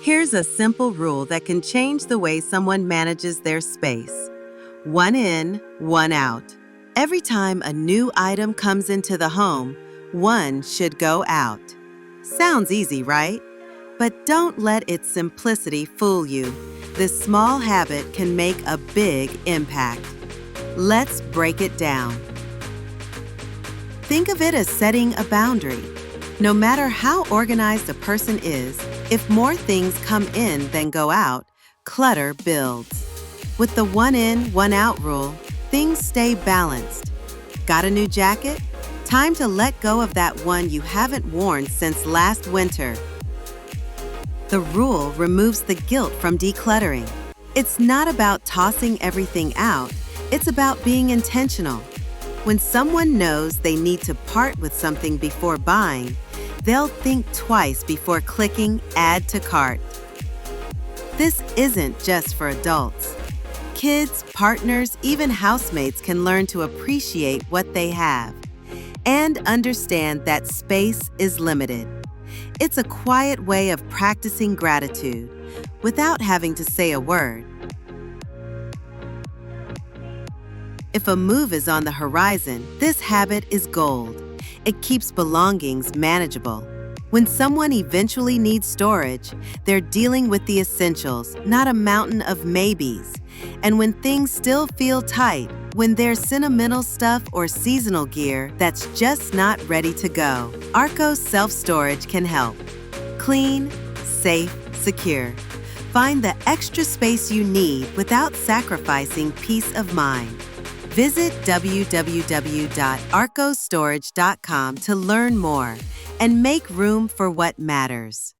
Here's a simple rule that can change the way someone manages their space. One in, one out. Every time a new item comes into the home, one should go out. Sounds easy, right? But don't let its simplicity fool you. This small habit can make a big impact. Let's break it down. Think of it as setting a boundary. No matter how organized a person is, if more things come in than go out, clutter builds. With the one in, one out rule, things stay balanced. Got a new jacket? Time to let go of that one you haven't worn since last winter. The rule removes the guilt from decluttering. It's not about tossing everything out, it's about being intentional. When someone knows they need to part with something before buying, they'll think twice before clicking Add to Cart. This isn't just for adults. Kids, partners, even housemates can learn to appreciate what they have and understand that space is limited. It's a quiet way of practicing gratitude without having to say a word. If a move is on the horizon, this habit is gold. It keeps belongings manageable. When someone eventually needs storage, they're dealing with the essentials, not a mountain of maybes. And when things still feel tight, when there's sentimental stuff or seasonal gear that's just not ready to go, Arcos self-storage can help. Clean, safe, secure. Find the extra space you need without sacrificing peace of mind. Visit www.arcostorage.com to learn more and make room for what matters.